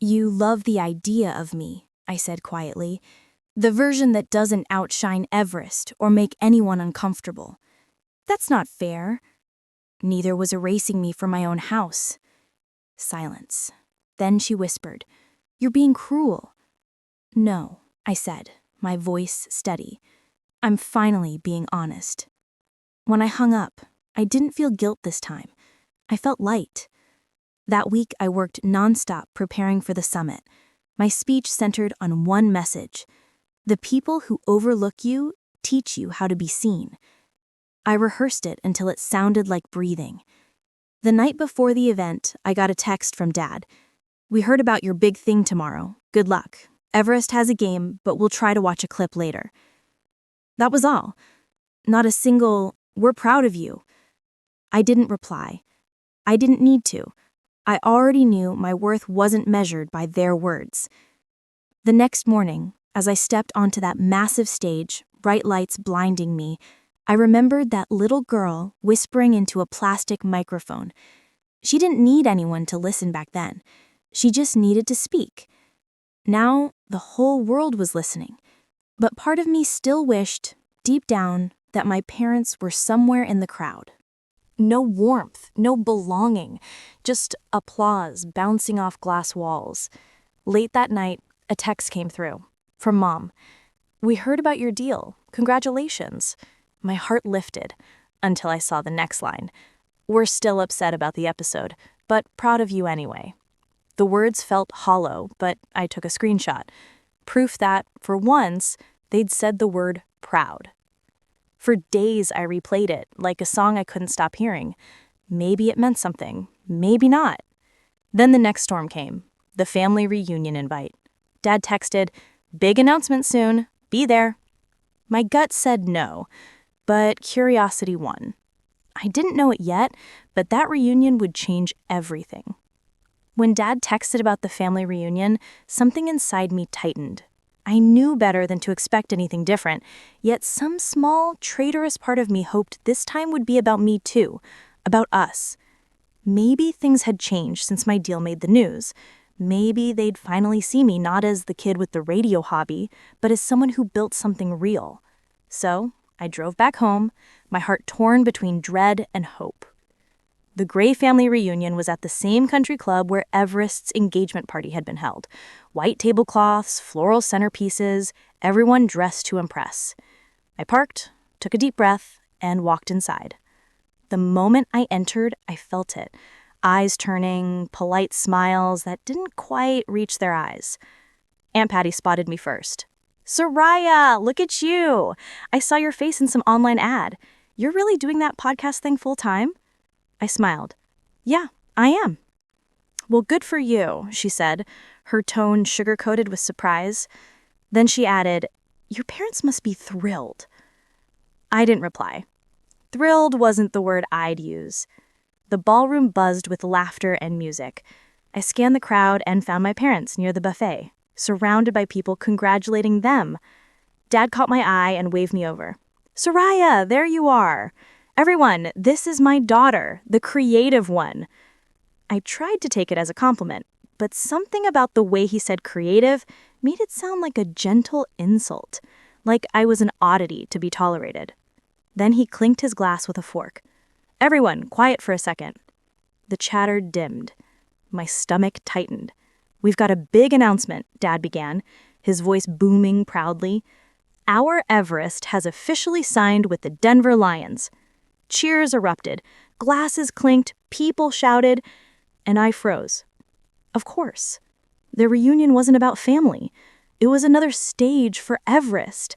"You love the idea of me," I said quietly. "The version that doesn't outshine Everest or make anyone uncomfortable. That's not fair." Neither was erasing me from my own house. Silence. Then she whispered, "You're being cruel." "No," I said, my voice steady. "I'm finally being honest." When I hung up, I didn't feel guilt this time. I felt light. That week I worked nonstop preparing for the summit. My speech centered on one message: the people who overlook you teach you how to be seen. I rehearsed it until it sounded like breathing. The night before the event, I got a text from Dad. "We heard about your big thing tomorrow. Good luck. Everest has a game, but we'll try to watch a clip later." That was all. Not a single, "We're proud of you." I didn't reply. I didn't need to. I already knew my worth wasn't measured by their words. The next morning, as I stepped onto that massive stage, bright lights blinding me, I remembered that little girl whispering into a plastic microphone. She didn't need anyone to listen back then. She just needed to speak. Now, the whole world was listening. But part of me still wished, deep down, that my parents were somewhere in the crowd. No warmth, no belonging, just applause bouncing off glass walls. Late that night, a text came through, from Mom. "We heard about your deal. Congratulations." My heart lifted, until I saw the next line. "We're still upset about the episode, but proud of you anyway." The words felt hollow, but I took a screenshot. Proof that, for once, they'd said the word proud. For days I replayed it, like a song I couldn't stop hearing. Maybe it meant something, maybe not. Then the next storm came, the family reunion invite. Dad texted, "Big announcement soon, be there." My gut said no, but curiosity won. I didn't know it yet, but that reunion would change everything. When Dad texted about the family reunion, something inside me tightened. I knew better than to expect anything different, yet some small, traitorous part of me hoped this time would be about me too, about us. Maybe things had changed since my deal made the news. Maybe they'd finally see me not as the kid with the radio hobby, but as someone who built something real. So I drove back home, my heart torn between dread and hope. The Gray family reunion was at the same country club where Everest's engagement party had been held. White tablecloths, floral centerpieces, everyone dressed to impress. I parked, took a deep breath, and walked inside. The moment I entered, I felt it. Eyes turning, polite smiles that didn't quite reach their eyes. Aunt Patty spotted me first. "Soraya, look at you! I saw your face in some online ad. You're really doing that podcast thing full time?" I smiled. "Yeah, I am." "Well, good for you," she said, her tone sugar-coated with surprise. Then she added, "Your parents must be thrilled." I didn't reply. Thrilled wasn't the word I'd use. The ballroom buzzed with laughter and music. I scanned the crowd and found my parents near the buffet, surrounded by people congratulating them. Dad caught my eye and waved me over. "Soraya, there you are. Everyone, this is my daughter, the creative one." I tried to take it as a compliment, but something about the way he said creative made it sound like a gentle insult, like I was an oddity to be tolerated. Then he clinked his glass with a fork. "Everyone, quiet for a second." The chatter dimmed. My stomach tightened. "We've got a big announcement," Dad began, his voice booming proudly. "Our Everest has officially signed with the Denver Lions." Cheers erupted, glasses clinked, people shouted, and I froze. Of course. The reunion wasn't about family. It was another stage for Everest.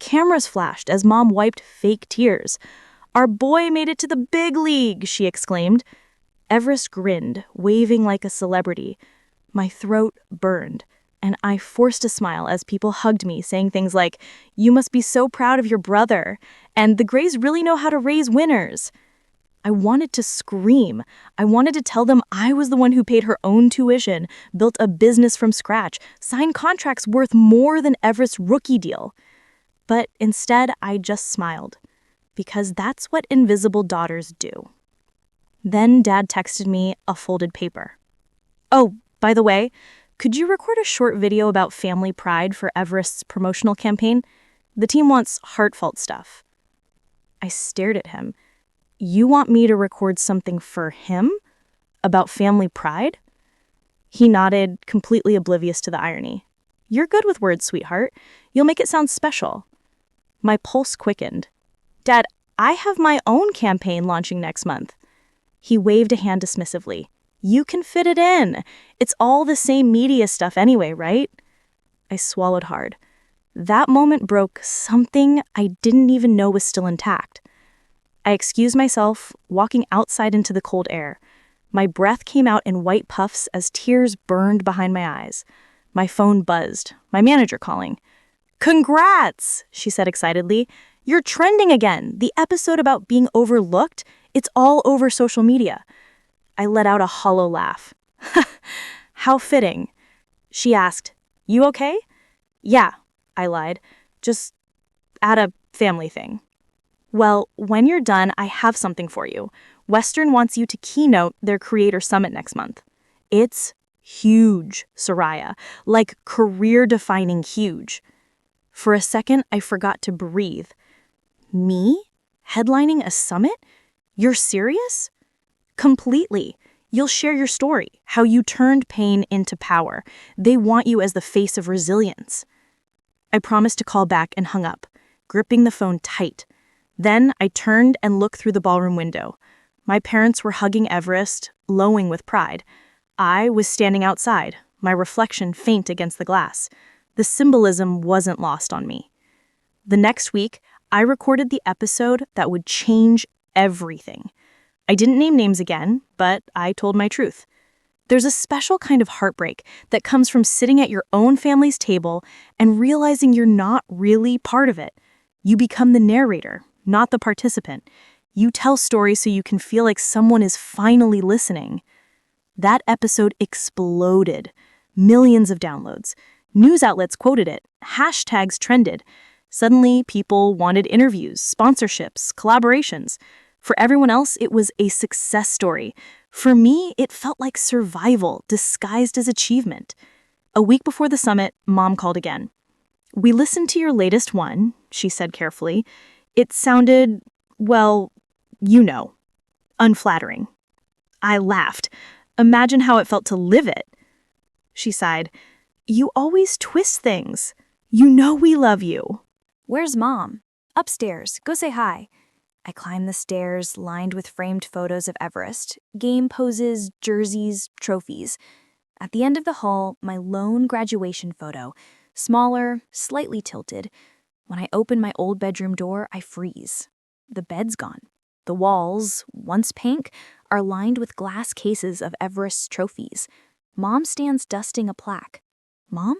Cameras flashed as Mom wiped fake tears. "Our boy made it to the big league," she exclaimed. Everest grinned, waving like a celebrity. My throat burned, and I forced a smile as people hugged me, saying things like, "You must be so proud of your brother," and "The Grays really know how to raise winners." I wanted to scream. I wanted to tell them I was the one who paid her own tuition, built a business from scratch, signed contracts worth more than Everest's rookie deal. But instead, I just smiled, because that's what invisible daughters do. Then Dad texted me a folded paper. "Oh, by the way, could you record a short video about family pride for Everest's promotional campaign? The team wants heartfelt stuff. I stared at him. You want me to record something for him? About family pride? He nodded, completely oblivious to the irony. You're good with words, sweetheart. You'll make it sound special. My pulse quickened. Dad, I have my own campaign launching next month. He waved a hand dismissively. You can fit it in. It's all the same media stuff anyway, right? I swallowed hard. That moment broke something I didn't even know was still intact. I excused myself, walking outside into the cold air. My breath came out in white puffs as tears burned behind my eyes. My phone buzzed, my manager calling. Congrats, she said excitedly. You're trending again. The episode about being overlooked, it's all over social media. I let out a hollow laugh. How fitting. She asked, You okay? Yeah, I lied. Just at a family thing. Well, when you're done, I have something for you. Western wants you to keynote their creator summit next month. It's huge, Soraya, like career-defining huge. For a second, I forgot to breathe. Me? Headlining a summit? You're serious? Completely. You'll share your story, how you turned pain into power. They want you as the face of resilience. I promised to call back and hung up, gripping the phone tight. Then I turned and looked through the ballroom window. My parents were hugging Everest, lowing with pride. I was standing outside, my reflection faint against the glass. The symbolism wasn't lost on me. The next week, I recorded the episode that would change everything. I didn't name names again, but I told my truth. There's a special kind of heartbreak that comes from sitting at your own family's table and realizing you're not really part of it. You become the narrator, not the participant. You tell stories so you can feel like someone is finally listening. That episode exploded. Millions of downloads. News outlets quoted it. Hashtags trended. Suddenly, people wanted interviews, sponsorships, collaborations. For everyone else, it was a success story. For me, it felt like survival disguised as achievement. A week before the summit, Mom called again. We listened to your latest one, she said carefully. It sounded, well, unflattering. I laughed. Imagine how it felt to live it. She sighed. You always twist things. You know we love you. Where's Mom? Upstairs. Go say hi. I climbed the stairs lined with framed photos of Everest, game poses, jerseys, trophies. At the end of the hall, my lone graduation photo, smaller, slightly tilted. When I open my old bedroom door, I freeze. The bed's gone. The walls, once pink, are lined with glass cases of Everest's trophies. Mom stands dusting a plaque. Mom?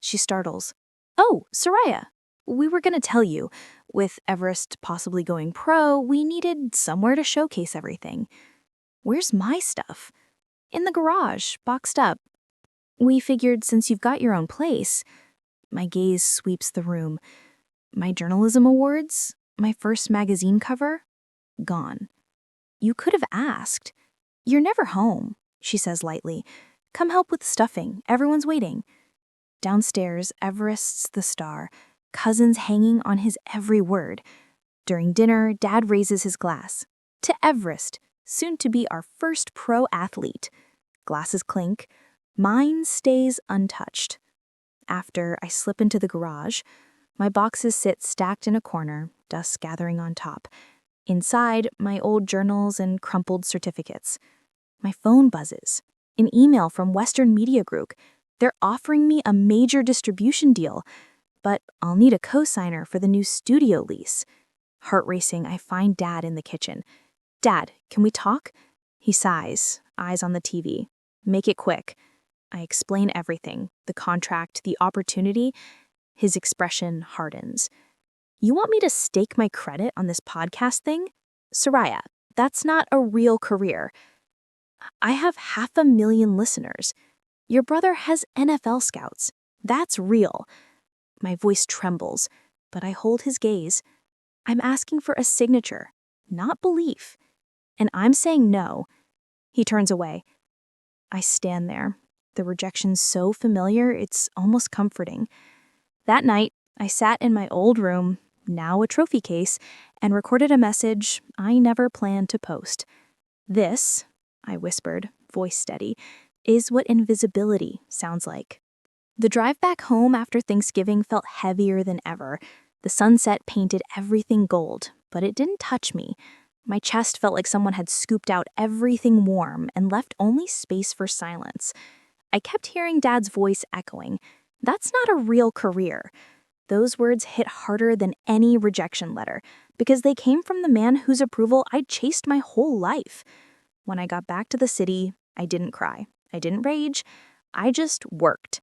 She startles. Oh, Soraya. We were going to tell you, with Everest possibly going pro, we needed somewhere to showcase everything. Where's my stuff? In the garage, boxed up. We figured since you've got your own place. My gaze sweeps the room. My journalism awards, my first magazine cover, gone. You could have asked. You're never home, she says lightly. Come help with stuffing. Everyone's waiting. Downstairs, Everest's the star. Cousins hanging on his every word. During dinner, Dad raises his glass. To Everest, soon to be our first pro athlete. Glasses clink. Mine stays untouched. After, I slip into the garage. My boxes sit stacked in a corner, dust gathering on top. Inside, my old journals and crumpled certificates. My phone buzzes. An email from Western Media Group. They're offering me a major distribution deal. But I'll need a co-signer for the new studio lease. Heart racing, I find Dad in the kitchen. Dad, can we talk? He sighs, eyes on the TV. Make it quick. I explain everything, the contract, the opportunity. His expression hardens. You want me to stake my credit on this podcast thing? Soraya, that's not a real career. I have 500,000 listeners. Your brother has NFL scouts. That's real. My voice trembles, but I hold his gaze. I'm asking for a signature, not belief. And I'm saying no. He turns away. I stand there, the rejection so familiar it's almost comforting. That night, I sat in my old room, now a trophy case, and recorded a message I never planned to post. This, I whispered, voice steady, is what invisibility sounds like. The drive back home after Thanksgiving felt heavier than ever. The sunset painted everything gold, but it didn't touch me. My chest felt like someone had scooped out everything warm and left only space for silence. I kept hearing Dad's voice echoing, "That's not a real career." Those words hit harder than any rejection letter because they came from the man whose approval I'd chased my whole life. When I got back to the city, I didn't cry. I didn't rage. I just worked.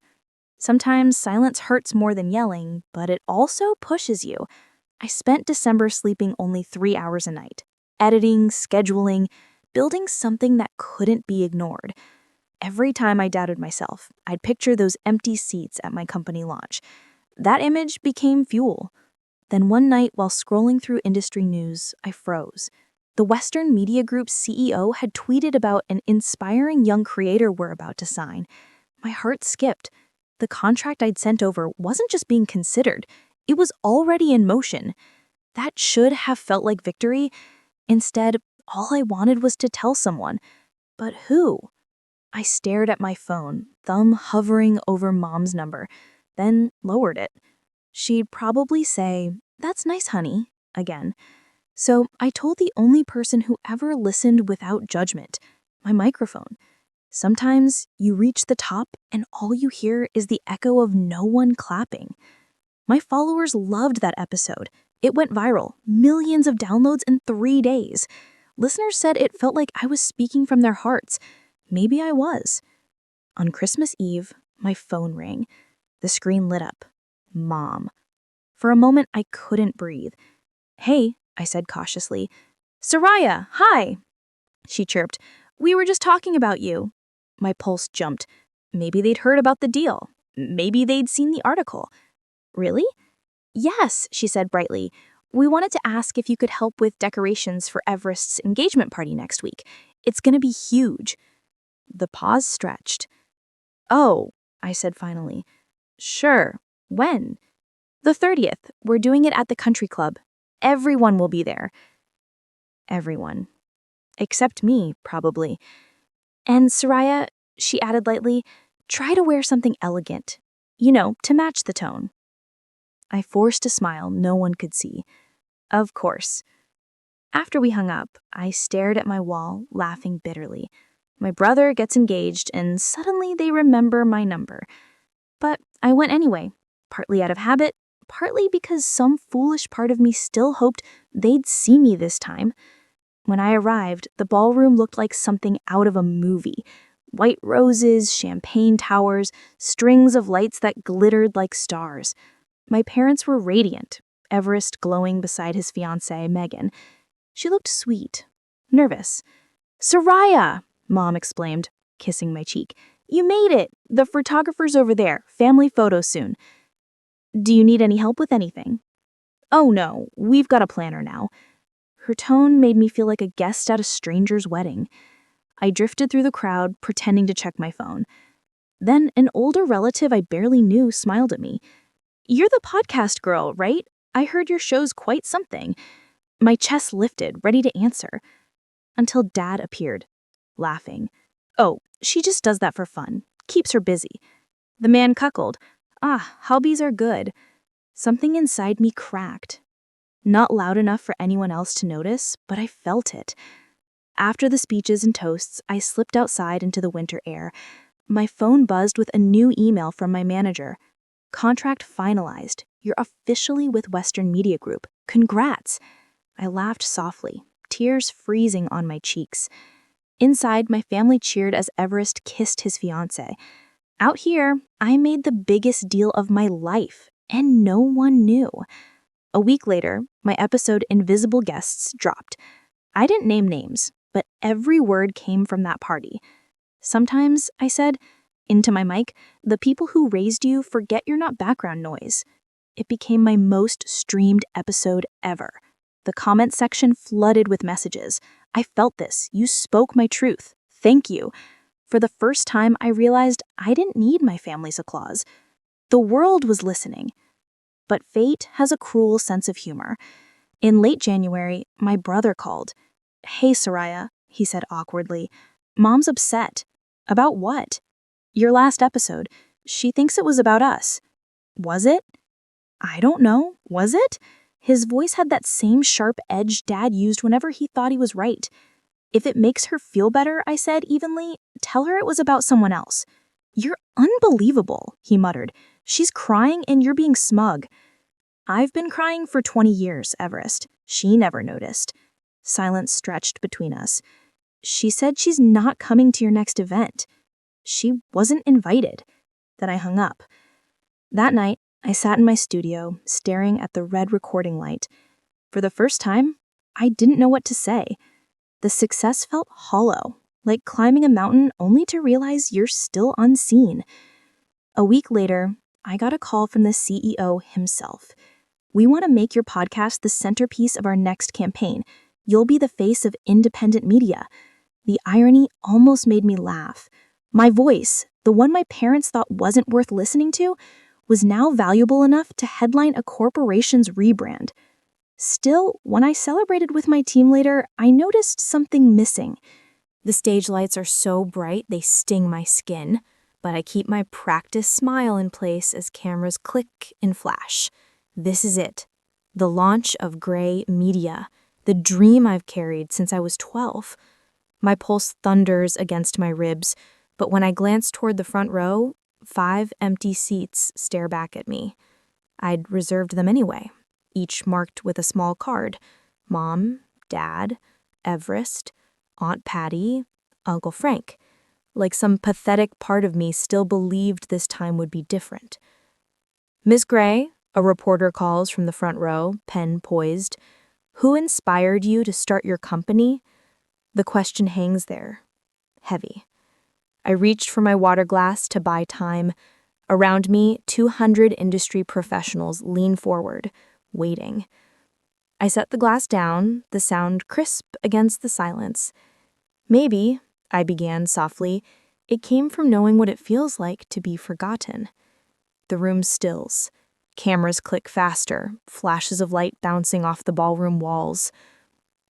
Sometimes silence hurts more than yelling, but it also pushes you. I spent December sleeping only 3 hours a night, editing, scheduling, building something that couldn't be ignored. Every time I doubted myself, I'd picture those empty seats at my company launch. That image became fuel. Then one night, while scrolling through industry news, I froze. The Western Media Group's CEO had tweeted about an inspiring young creator we're about to sign. My heart skipped. The contract I'd sent over wasn't just being considered, it was already in motion. That should have felt like victory. Instead, all I wanted was to tell someone. But who? I stared at my phone, thumb hovering over Mom's number, then lowered it. She'd probably say, "That's nice, honey," again. So I told the only person who ever listened without judgment, my microphone. Sometimes you reach the top and all you hear is the echo of no one clapping. My followers loved that episode. It went viral, millions of downloads in 3 days. Listeners said it felt like I was speaking from their hearts. Maybe I was. On Christmas Eve, my phone rang. The screen lit up. Mom. For a moment, I couldn't breathe. "Hey," I said cautiously. "Soraya, hi," she chirped. "We were just talking about you." My pulse jumped. Maybe they'd heard about the deal. Maybe they'd seen the article. "Really?" "Yes," she said brightly. "We wanted to ask if you could help with decorations for Everest's engagement party next week. It's going to be huge." The pause stretched. "Oh," I said finally. "Sure. When?" "The 30th. We're doing it at the country club. Everyone will be there." Everyone. Except me, probably. "And Soraya," she added lightly, "try to wear something elegant. To match the tone." I forced a smile no one could see. Of course. After we hung up, I stared at my wall, laughing bitterly. My brother gets engaged, and suddenly they remember my number. But I went anyway, partly out of habit, partly because some foolish part of me still hoped they'd see me this time. When I arrived, the ballroom looked like something out of a movie. White roses, champagne towers, strings of lights that glittered like stars. My parents were radiant, Everest glowing beside his fiancée, Megan. She looked sweet, nervous. "Soraya!" Mom exclaimed, kissing my cheek. "You made it! The photographer's over there. Family photo soon. Do you need any help with anything?" "Oh no, we've got a planner now." Her tone made me feel like a guest at a stranger's wedding. I drifted through the crowd, pretending to check my phone. Then an older relative I barely knew smiled at me. "You're the podcast girl, right? I heard your show's quite something." My chest lifted, ready to answer. Until Dad appeared, laughing. "Oh, she just does that for fun. Keeps her busy." The man chuckled. Hobbies are good." Something inside me cracked. Not loud enough for anyone else to notice, but I felt it. After the speeches and toasts, I slipped outside into the winter air. My phone buzzed with a new email from my manager. "Contract finalized. You're officially with Western Media Group. Congrats." I laughed softly, tears freezing on my cheeks. Inside, my family cheered as Everest kissed his fiancée. Out here, I made the biggest deal of my life, and no one knew. A week later, my episode Invisible Guests dropped. I didn't name names, but every word came from that party. "Sometimes," I said, into my mic, "the people who raised you forget you're not background noise." It became my most streamed episode ever. The comment section flooded with messages. "I felt this. You spoke my truth. Thank you." For the first time, I realized I didn't need my family's applause. The world was listening. But fate has a cruel sense of humor. In late January, my brother called. "Hey, Soraya," he said awkwardly. "Mom's upset." "About what?" "Your last episode. She thinks it was about us." "Was it?" "I don't know. Was it?" His voice had that same sharp edge Dad used whenever he thought he was right. "If it makes her feel better," I said evenly, "tell her it was about someone else." "You're unbelievable," he muttered. "She's crying and you're being smug." "I've been crying for 20 years, Everest. She never noticed." Silence stretched between us. "She said she's not coming to your next event. She wasn't invited." Then I hung up. That night, I sat in my studio, staring at the red recording light. For the first time, I didn't know what to say. The success felt hollow, like climbing a mountain only to realize you're still unseen. A week later, I got a call from the CEO himself. "We want to make your podcast the centerpiece of our next campaign. You'll be the face of independent media." The irony almost made me laugh. My voice, the one my parents thought wasn't worth listening to, was now valuable enough to headline a corporation's rebrand. Still, when I celebrated with my team later, I noticed something missing. The stage lights are so bright they sting my skin, but I keep my practice smile in place as cameras click and flash. This is it. The launch of Gray Media, the dream I've carried since I was 12. My pulse thunders against my ribs, but when I glance toward the front row, 5 empty seats stare back at me. I'd reserved them anyway, each marked with a small card. Mom, Dad, Everest, Aunt Patty, Uncle Frank. Like some pathetic part of me still believed this time would be different. "Miss Gray," a reporter calls from the front row, pen poised. "Who inspired you to start your company?" The question hangs there, heavy. I reached for my water glass to buy time. Around me, 200 industry professionals lean forward, waiting. I set the glass down, the sound crisp against the silence. "Maybe," I began softly, "it came from knowing what it feels like to be forgotten." The room stills. Cameras click faster, flashes of light bouncing off the ballroom walls.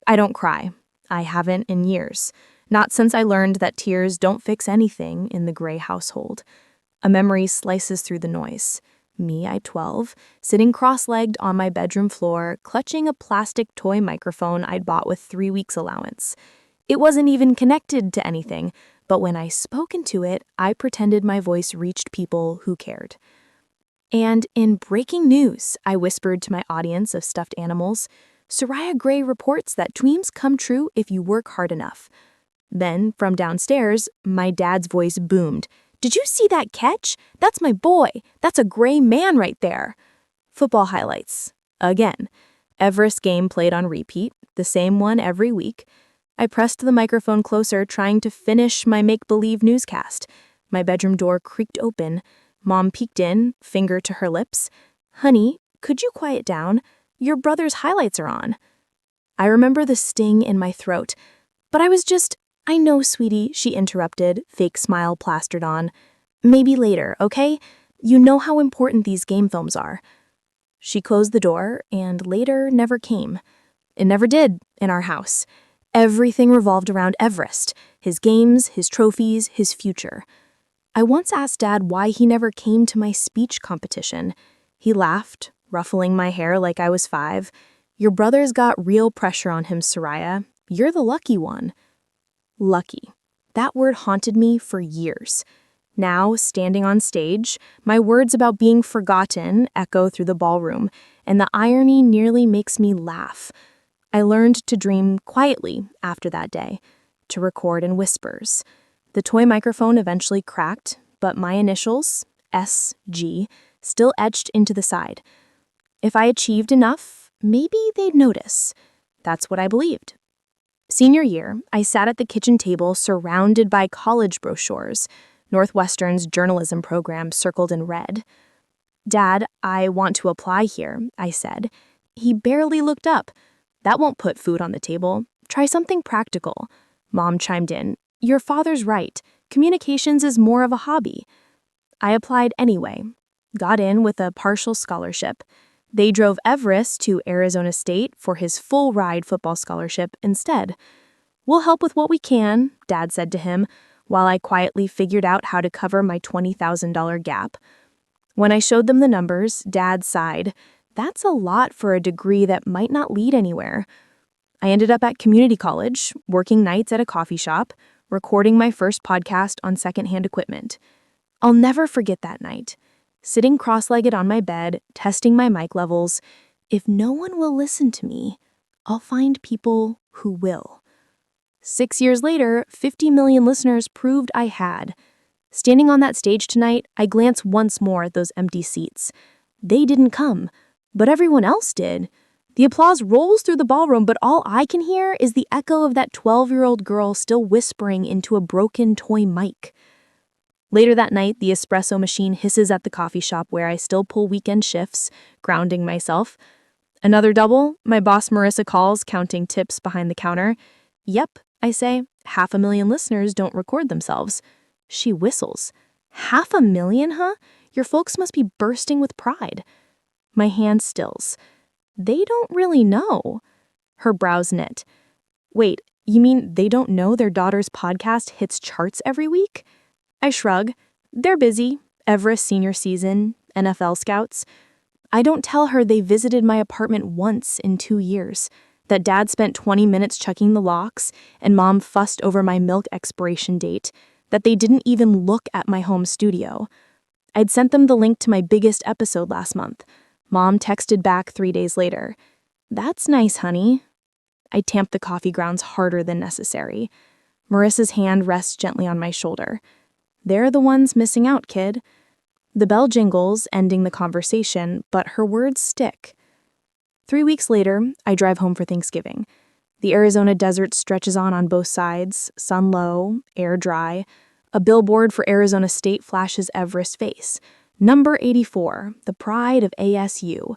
I don't cry. I haven't in years. Not since I learned that tears don't fix anything in the Gray household. A memory slices through the noise. Me, I 12, sitting cross-legged on my bedroom floor, clutching a plastic toy microphone I'd bought with 3 weeks' allowance. It wasn't even connected to anything, but when I spoke into it, I pretended my voice reached people who cared. And in breaking news, I whispered to my audience of stuffed animals, "Soraya Gray reports that dreams come true if you work hard enough." Then, from downstairs, my dad's voice boomed. "Did you see that catch? That's my boy. That's a Gray man right there." Football highlights. Again. Everest game played on repeat, the same one every week. I pressed the microphone closer, trying to finish my make-believe newscast. My bedroom door creaked open. Mom peeked in, finger to her lips. "Honey, could you quiet down? Your brother's highlights are on." I remember the sting in my throat. But I was just, "I know, sweetie," she interrupted, fake smile plastered on. "Maybe later, okay? You know how important these game films are." She closed the door, and later never came. It never did in our house. Everything revolved around Everest, his games, his trophies, his future. I once asked Dad why he never came to my speech competition. He laughed, ruffling my hair like I was 5. "Your brother's got real pressure on him, Soraya. You're the lucky one." Lucky. That word haunted me for years. Now, standing on stage, my words about being forgotten echo through the ballroom, and the irony nearly makes me laugh. I learned to dream quietly after that day, to record in whispers. The toy microphone eventually cracked, but my initials, SG, still etched into the side. If I achieved enough, maybe they'd notice. That's what I believed. Senior year, I sat at the kitchen table surrounded by college brochures, Northwestern's journalism program circled in red. "Dad, I want to apply here," I said. He barely looked up. "That won't put food on the table. Try something practical." Mom chimed in. "Your father's right. Communications is more of a hobby. I applied anyway, got in with a partial scholarship. They drove Everest to Arizona State for his full ride football scholarship instead. We'll help with what we can, Dad said to him, while I quietly figured out how to cover my $20,000 gap. When I showed them the numbers, Dad sighed. That's a lot for a degree that might not lead anywhere. I ended up at community college, working nights at a coffee shop, recording my first podcast on secondhand equipment. I'll never forget that night. Sitting cross-legged on my bed, testing my mic levels. If no one will listen to me, I'll find people who will. 6 years later, 50 million listeners proved I had. Standing on that stage tonight, I glance once more at those empty seats. They didn't come, but everyone else did. The applause rolls through the ballroom, but all I can hear is the echo of that 12-year-old girl still whispering into a broken toy mic. Later that night, the espresso machine hisses at the coffee shop where I still pull weekend shifts, grounding myself. Another double, my boss Marissa calls, counting tips behind the counter. Yep, I say, 500,000 listeners don't record themselves. She whistles. 500,000, huh? Your folks must be bursting with pride. My hand stills. They don't really know. Her brows knit. Wait, you mean they don't know their daughter's podcast hits charts every week? I shrug. They're busy. Everest senior season, NFL scouts. I don't tell her they visited my apartment once in 2 years, that Dad spent 20 minutes checking the locks and Mom fussed over my milk expiration date, that they didn't even look at my home studio. I'd sent them the link to my biggest episode last month. Mom texted back 3 days later. That's nice, honey. I tamped the coffee grounds harder than necessary. Marissa's hand rests gently on my shoulder. They're the ones missing out, kid. The bell jingles, ending the conversation, but her words stick. 3 weeks later, I drive home for Thanksgiving. The Arizona desert stretches on both sides, sun low, air dry. A billboard for Arizona State flashes Everest's face. Number 84, the pride of ASU.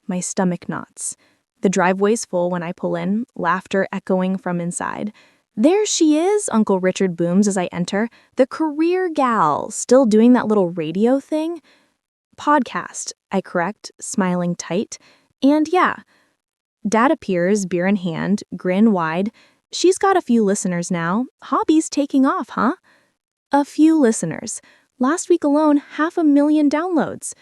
My stomach knots. The driveway's full when I pull in, laughter echoing from inside. There she is, Uncle Richard booms as I enter. The career gal, still doing that little radio thing? Podcast, I correct, smiling tight. And yeah, Dad appears, beer in hand, grin wide. She's got a few listeners now. Hobby's taking off, huh? A few listeners. Last week alone, 500,000 downloads.